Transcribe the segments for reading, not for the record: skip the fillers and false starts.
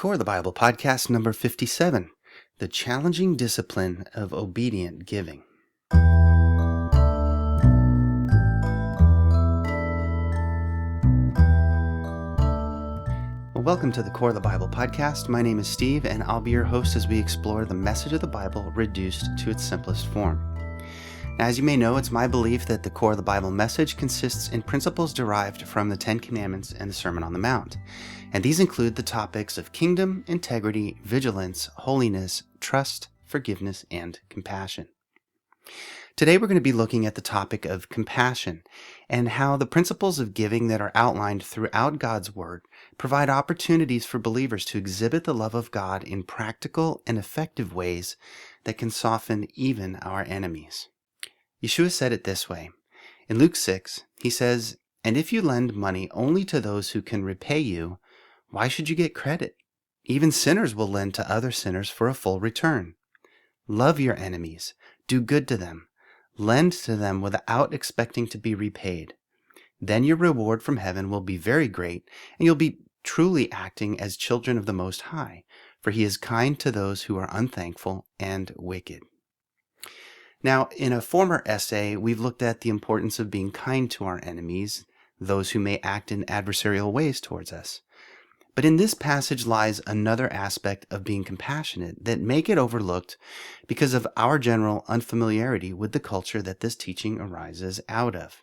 Core the Bible podcast number 57, The Challenging Discipline of Obedient Giving. Well, welcome to the Core of the Bible podcast. My name is Steve, and I'll be your host as we explore the message of the Bible reduced to its simplest form. Now, as you may know, it's my belief that the Core of the Bible message consists in principles derived from the Ten Commandments and the Sermon on the Mount. And these include the topics of kingdom, integrity, vigilance, holiness, trust, forgiveness, and compassion. Today we're going to be looking at the topic of compassion and how the principles of giving that are outlined throughout God's Word provide opportunities for believers to exhibit the love of God in practical and effective ways that can soften even our enemies. Yeshua said it this way. In Luke 6, he says, "And if you lend money only to those who can repay you, why should you get credit? Even sinners will lend to other sinners for a full return. Love your enemies, do good to them, lend to them without expecting to be repaid. Then your reward from heaven will be very great, and you'll be truly acting as children of the Most High, for He is kind to those who are unthankful and wicked." Now, in a former essay, we've looked at the importance of being kind to our enemies, those who may act in adversarial ways towards us. But in this passage lies another aspect of being compassionate that may get overlooked because of our general unfamiliarity with the culture that this teaching arises out of.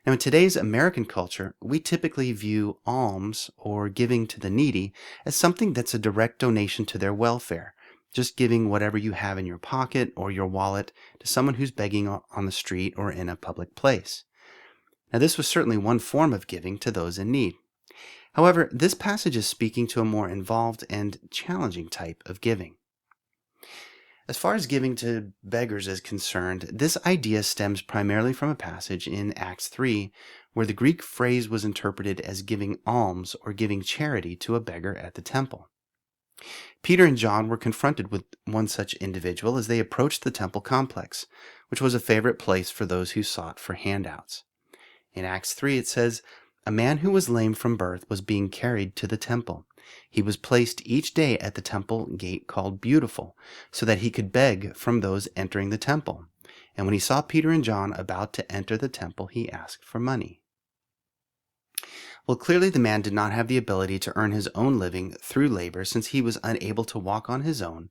Now, in today's American culture, we typically view alms or giving to the needy as something that's a direct donation to their welfare, just giving whatever you have in your pocket or your wallet to someone who's begging on the street or in a public place. Now, this was certainly one form of giving to those in need. However, this passage is speaking to a more involved and challenging type of giving. As far as giving to beggars is concerned, this idea stems primarily from a passage in Acts 3, where the Greek phrase was interpreted as giving alms or giving charity to a beggar at the temple. Peter and John were confronted with one such individual as they approached the temple complex, which was a favorite place for those who sought for handouts. In Acts 3 it says, "A man who was lame from birth was being carried to the temple. He was placed each day at the temple gate called Beautiful, so that he could beg from those entering the temple. And when he saw Peter and John about to enter the temple, he asked for money." Well, clearly the man did not have the ability to earn his own living through labor since he was unable to walk on his own,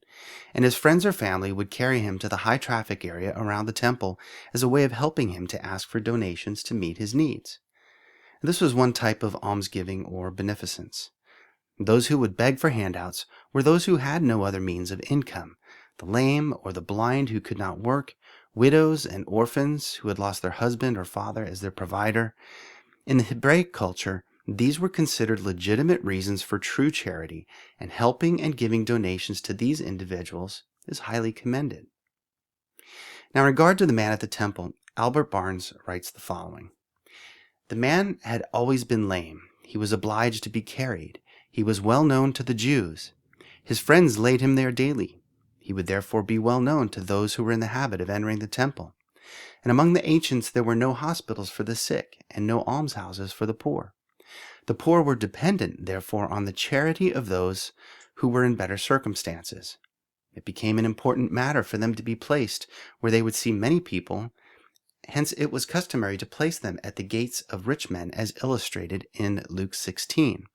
and his friends or family would carry him to the high traffic area around the temple as a way of helping him to ask for donations to meet his needs. This was one type of almsgiving or beneficence. Those who would beg for handouts were those who had no other means of income, the lame or the blind who could not work, widows and orphans who had lost their husband or father as their provider. In the Hebraic culture, these were considered legitimate reasons for true charity, and helping and giving donations to these individuals is highly commended. Now, in regard to the man at the temple, Albert Barnes writes the following. "The man had always been lame. He was obliged to be carried. He was well known to the Jews. His friends laid him there daily. He would therefore be well known to those who were in the habit of entering the temple. And among the ancients there were no hospitals for the sick, and no almshouses for the poor. The poor were dependent, therefore, on the charity of those who were in better circumstances. It became an important matter for them to be placed where they would see many people. Hence it was customary to place them at the gates of rich men, as illustrated in Luke 16.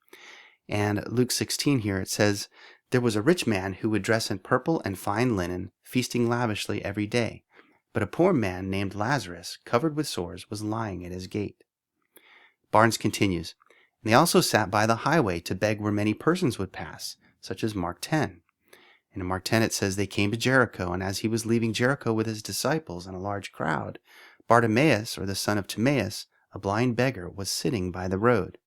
And Luke 16 here it says, "There was a rich man who would dress in purple and fine linen, feasting lavishly every day. But a poor man named Lazarus, covered with sores, was lying at his gate." Barnes continues, "And they also sat by the highway to beg where many persons would pass, such as Mark 10. And in Mark 10 it says, they came to Jericho, and as he was leaving Jericho with his disciples and a large crowd, Bartimaeus, or the son of Timaeus, a blind beggar, was sitting by the road."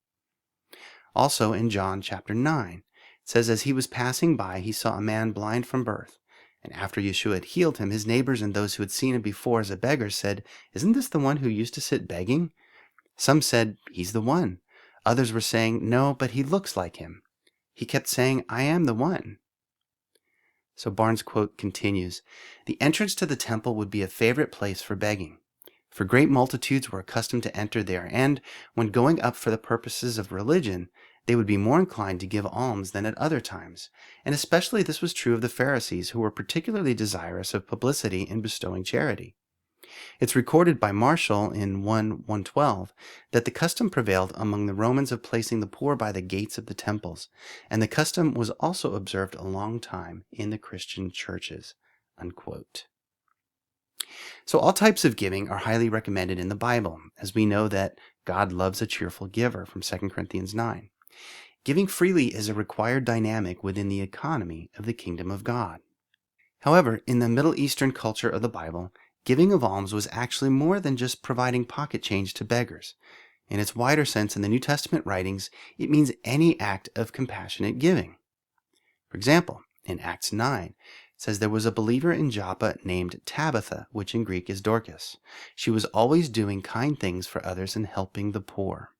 Also in John chapter 9, it says, "As he was passing by, he saw a man blind from birth. And after Yeshua had healed him, his neighbors and those who had seen him before as a beggar said, 'Isn't this the one who used to sit begging?' Some said, 'He's the one.' Others were saying, 'No, but he looks like him.' He kept saying, 'I am the one.'" So Barnes' quote continues, "The entrance to the temple would be a favorite place for begging. For great multitudes were accustomed to enter there, and, when going up for the purposes of religion, they would be more inclined to give alms than at other times, and especially this was true of the Pharisees, who were particularly desirous of publicity in bestowing charity. It's recorded by Martial in 1:112 that the custom prevailed among the Romans of placing the poor by the gates of the temples, and the custom was also observed a long time in the Christian churches." Unquote. So all types of giving are highly recommended in the Bible, as we know that God loves a cheerful giver from 2 Corinthians 9. Giving freely is a required dynamic within the economy of the kingdom of God. However, in the Middle Eastern culture of the Bible, giving of alms was actually more than just providing pocket change to beggars. In its wider sense in the New Testament writings, it means any act of compassionate giving. For example, in Acts 9, it says there was a believer in Joppa named Tabitha, which in Greek is Dorcas. She was always doing kind things for others and helping the poor.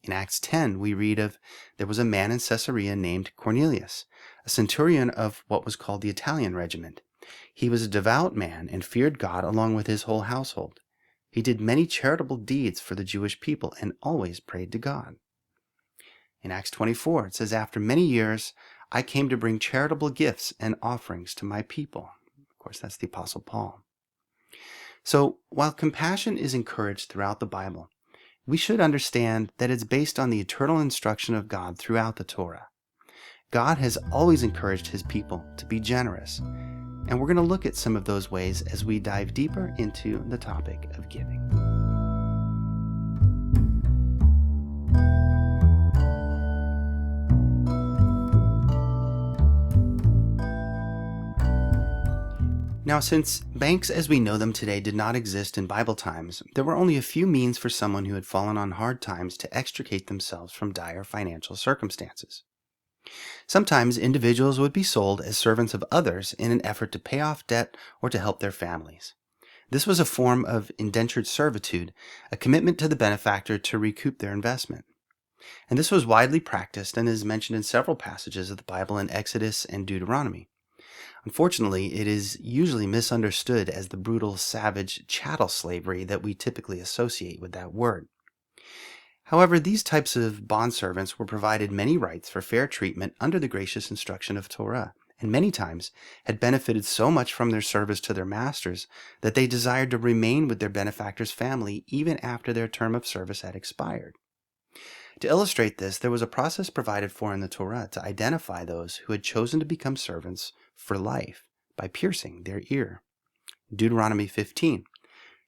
In Acts 10, we read of there was a man in Caesarea named Cornelius, a centurion of what was called the Italian regiment. He was a devout man and feared God along with his whole household. He did many charitable deeds for the Jewish people and always prayed to God. In Acts 24, it says, "After many years, I came to bring charitable gifts and offerings to my people." Of course, that's the Apostle Paul. So, while compassion is encouraged throughout the Bible, we should understand that it's based on the eternal instruction of God throughout the Torah. God has always encouraged his people to be generous, and we're going to look at some of those ways as we dive deeper into the topic of giving. Now, since banks as we know them today did not exist in Bible times, there were only a few means for someone who had fallen on hard times to extricate themselves from dire financial circumstances. Sometimes individuals would be sold as servants of others in an effort to pay off debt or to help their families. This was a form of indentured servitude, a commitment to the benefactor to recoup their investment. And this was widely practiced and is mentioned in several passages of the Bible in Exodus and Deuteronomy. Unfortunately, it is usually misunderstood as the brutal, savage chattel slavery that we typically associate with that word. However, these types of bondservants were provided many rights for fair treatment under the gracious instruction of Torah, and many times had benefited so much from their service to their masters that they desired to remain with their benefactor's family even after their term of service had expired. To illustrate this, there was a process provided for in the Torah to identify those who had chosen to become servants for life by piercing their ear. Deuteronomy 15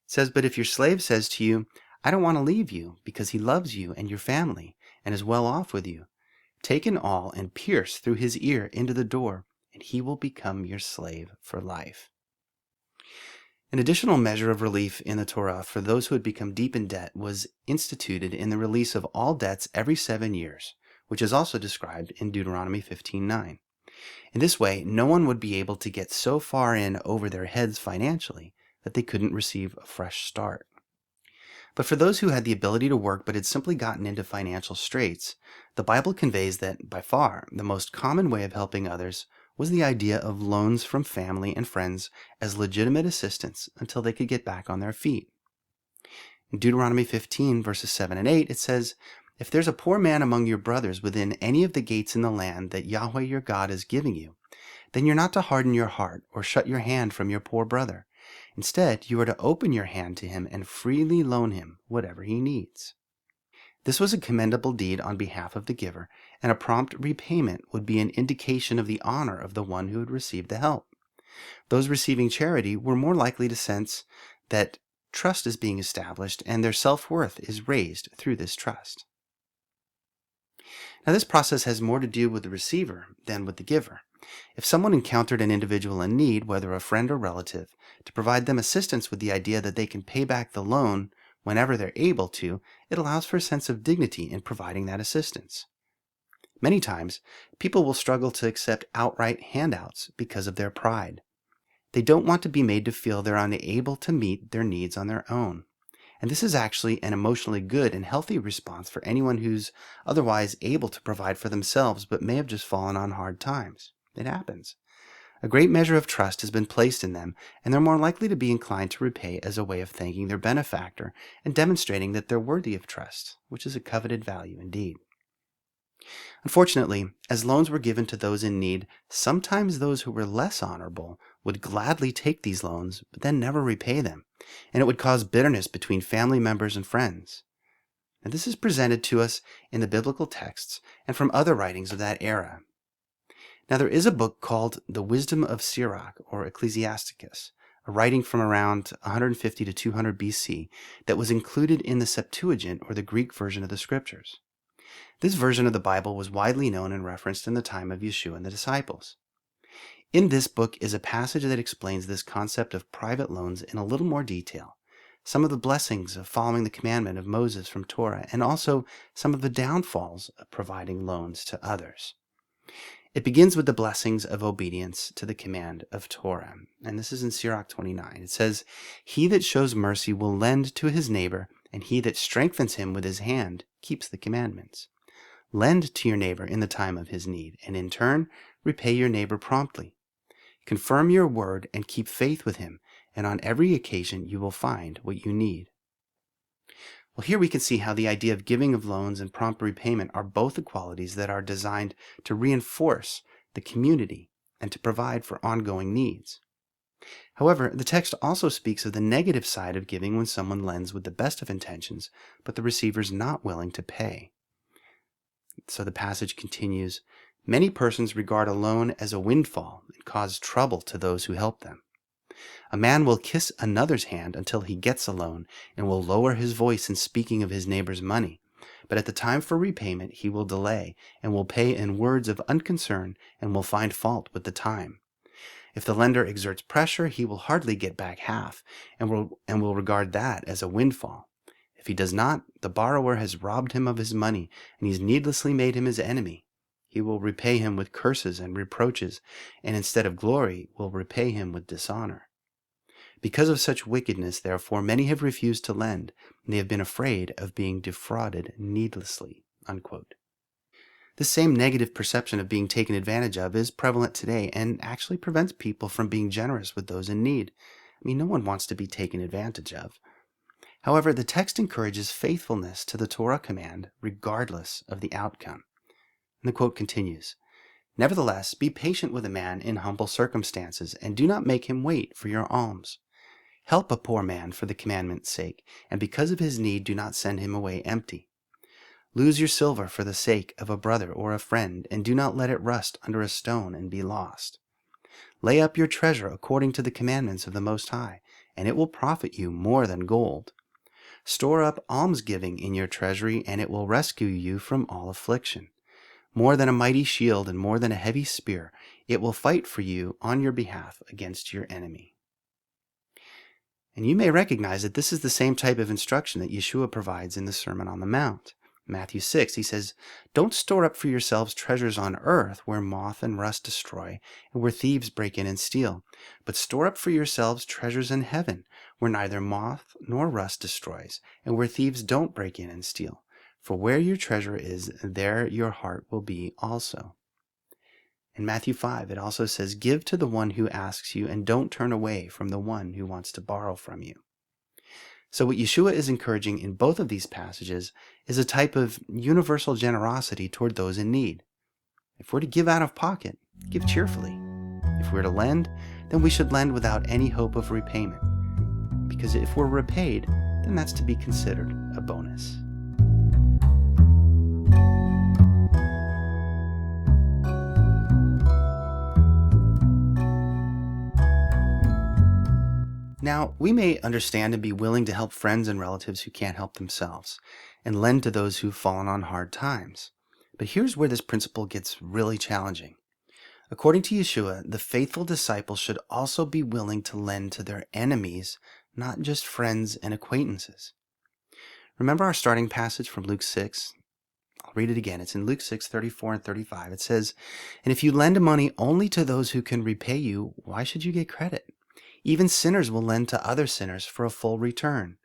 says, "But if your slave says to you, 'I don't want to leave you,' because he loves you and your family and is well off with you, take an awl and pierce through his ear into the door, and he will become your slave for life." An additional measure of relief in the Torah for those who had become deep in debt was instituted in the release of all debts every 7 years, which is also described in Deuteronomy 15:9. In this way, no one would be able to get so far in over their heads financially that they couldn't receive a fresh start. But for those who had the ability to work but had simply gotten into financial straits, the Bible conveys that, by far, the most common way of helping others was the idea of loans from family and friends as legitimate assistance until they could get back on their feet. In Deuteronomy 15, verses 7 and 8, it says, "If there's a poor man among your brothers within any of the gates in the land that Yahweh your God is giving you, then you're not to harden your heart or shut your hand from your poor brother. Instead, you are to open your hand to him and freely loan him whatever he needs." This was a commendable deed on behalf of the giver, and a prompt repayment would be an indication of the honor of the one who had received the help. Those receiving charity were more likely to sense that trust is being established and their self-worth is raised through this trust. Now, this process has more to do with the receiver than with the giver. If someone encountered an individual in need, whether a friend or relative, to provide them assistance with the idea that they can pay back the loan whenever they're able to, it allows for a sense of dignity in providing that assistance. Many times, people will struggle to accept outright handouts because of their pride. They don't want to be made to feel they're unable to meet their needs on their own. And this is actually an emotionally good and healthy response for anyone who's otherwise able to provide for themselves but may have just fallen on hard times. It happens. A great measure of trust has been placed in them, and they're more likely to be inclined to repay as a way of thanking their benefactor and demonstrating that they're worthy of trust, which is a coveted value indeed. Unfortunately, as loans were given to those in need, sometimes those who were less honorable would gladly take these loans, but then never repay them, and it would cause bitterness between family members and friends. And this is presented to us in the biblical texts and from other writings of that era. Now, there is a book called The Wisdom of Sirach, or Ecclesiasticus, a writing from around 150 to 200 BC that was included in the Septuagint, or the Greek version of the Scriptures. This version of the Bible was widely known and referenced in the time of Yeshua and the disciples. In this book is a passage that explains this concept of private loans in a little more detail, some of the blessings of following the commandment of Moses from Torah, and also some of the downfalls of providing loans to others. It begins with the blessings of obedience to the command of Torah, and this is in Sirach 29. It says, "He that shows mercy will lend to his neighbor, and he that strengthens him with his hand keeps the commandments. Lend to your neighbor in the time of his need, and in turn repay your neighbor promptly. Confirm your word and keep faith with him, and on every occasion you will find what you need." Well, here we can see how the idea of giving of loans and prompt repayment are both the qualities that are designed to reinforce the community and to provide for ongoing needs. However, the text also speaks of the negative side of giving when someone lends with the best of intentions, but the receiver is not willing to pay. So the passage continues, "Many persons regard a loan as a windfall and cause trouble to those who help them. A man will kiss another's hand until he gets a loan and will lower his voice in speaking of his neighbor's money. But at the time for repayment he will delay and will pay in words of unconcern and will find fault with the time. If the lender exerts pressure, he will hardly get back half and will regard that as a windfall. If he does not, the borrower has robbed him of his money and he's needlessly made him his enemy. He will repay him with curses and reproaches, and instead of glory will repay him with dishonor. Because of such wickedness, therefore, many have refused to lend, and they have been afraid of being defrauded needlessly." Unquote. This same negative perception of being taken advantage of is prevalent today and actually prevents people from being generous with those in need. No one wants to be taken advantage of. However, the text encourages faithfulness to the Torah command regardless of the outcome. And the quote continues, "Nevertheless, be patient with a man in humble circumstances, and do not make him wait for your alms. Help a poor man for the commandment's sake, and because of his need do not send him away empty. Lose your silver for the sake of a brother or a friend, and do not let it rust under a stone and be lost. Lay up your treasure according to the commandments of the Most High, and it will profit you more than gold. Store up almsgiving in your treasury, and it will rescue you from all affliction. More than a mighty shield and more than a heavy spear, it will fight for you on your behalf against your enemy." And you may recognize that this is the same type of instruction that Yeshua provides in the Sermon on the Mount. Matthew 6, he says, "Don't store up for yourselves treasures on earth where moth and rust destroy and where thieves break in and steal, but store up for yourselves treasures in heaven where neither moth nor rust destroys and where thieves don't break in and steal. For where your treasure is, there your heart will be also." In Matthew 5, it also says, "Give to the one who asks you, and don't turn away from the one who wants to borrow from you." So what Yeshua is encouraging in both of these passages is a type of universal generosity toward those in need. If we're to give out of pocket, give cheerfully. If we're to lend, then we should lend without any hope of repayment. Because if we're repaid, then that's to be considered a bonus. Now, we may understand and be willing to help friends and relatives who can't help themselves, and lend to those who've fallen on hard times. But here's where this principle gets really challenging. According to Yeshua, the faithful disciples should also be willing to lend to their enemies, not just friends and acquaintances. Remember our starting passage from Luke 6? I'll read it again. It's in Luke 6:34 and 35. It says, "And if you lend money only to those who can repay you, why should you get credit? Even sinners will lend to other sinners for a full return.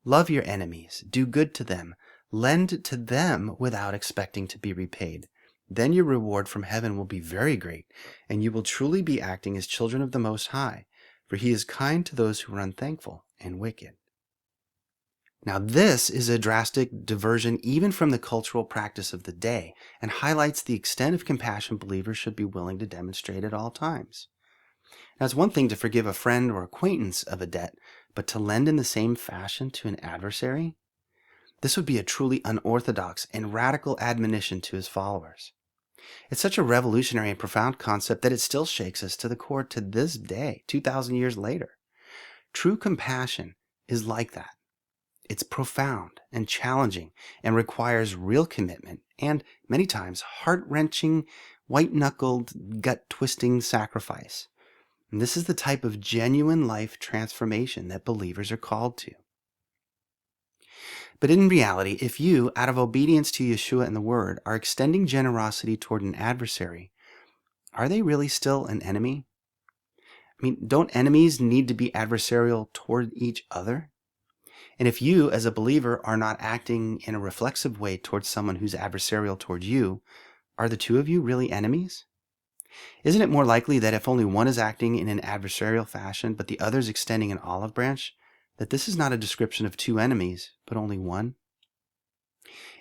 Love your enemies, do good to them, lend to them without expecting to be repaid. Then your reward from heaven will be very great, and you will truly be acting as children of the Most High, for He is kind to those who are unthankful and wicked." Now, this is a drastic diversion even from the cultural practice of the day and highlights the extent of compassion believers should be willing to demonstrate at all times. Now, it's one thing to forgive a friend or acquaintance of a debt, but to lend in the same fashion to an adversary? This would be a truly unorthodox and radical admonition to his followers. It's such a revolutionary and profound concept that it still shakes us to the core to this day, 2,000 years later. True compassion is like that. It's profound and challenging and requires real commitment and, many times, heart-wrenching, white-knuckled, gut-twisting sacrifice. And this is the type of genuine life transformation that believers are called to. But in reality, if you, out of obedience to Yeshua and the Word, are extending generosity toward an adversary, are they really still an enemy? Don't enemies need to be adversarial toward each other? And if you, as a believer, are not acting in a reflexive way towards someone who's adversarial towards you, are the two of you really enemies? Isn't it more likely that if only one is acting in an adversarial fashion, but the other is extending an olive branch, that this is not a description of two enemies, but only one?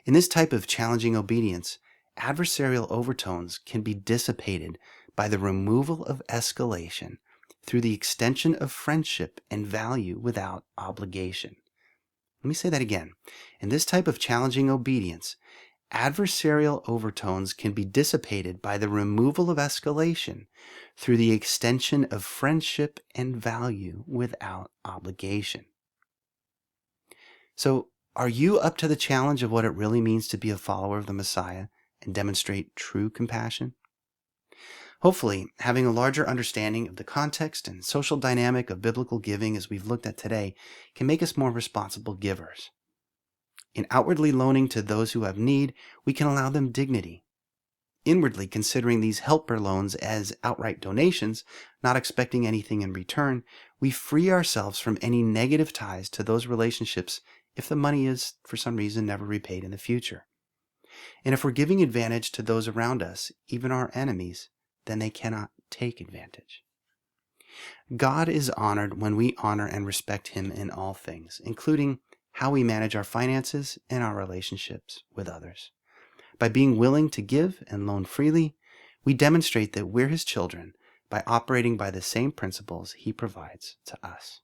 In this type of challenging obedience, adversarial overtones can be dissipated by the removal of escalation through the extension of friendship and value without obligation. Let me say that again. In this type of challenging obedience, adversarial overtones can be dissipated by the removal of escalation through the extension of friendship and value without obligation. So, are you up to the challenge of what it really means to be a follower of the Messiah and demonstrate true compassion? Hopefully, having a larger understanding of the context and social dynamic of biblical giving as we've looked at today can make us more responsible givers. In outwardly loaning to those who have need, we can allow them dignity. Inwardly considering these helper loans as outright donations, not expecting anything in return, we free ourselves from any negative ties to those relationships if the money is, for some reason, never repaid in the future. And if we're giving advantage to those around us, even our enemies, then they cannot take advantage. God is honored when we honor and respect Him in all things, including how we manage our finances and our relationships with others. By being willing to give and loan freely, we demonstrate that we're His children by operating by the same principles He provides to us.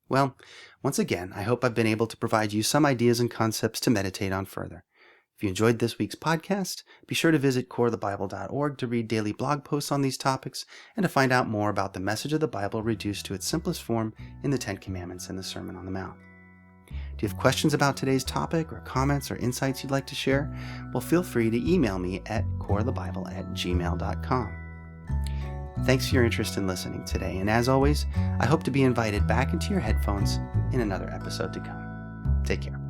Well, once again, I hope I've been able to provide you some ideas and concepts to meditate on further. If you enjoyed this week's podcast, be sure to visit corethebible.org to read daily blog posts on these topics and to find out more about the message of the Bible reduced to its simplest form in the Ten Commandments and the Sermon on the Mount. Do you have questions about today's topic or comments or insights you'd like to share? Well, feel free to email me at corethebible@gmail.com. Thanks for your interest in listening today, and as always, I hope to be invited back into your headphones in another episode to come. Take care.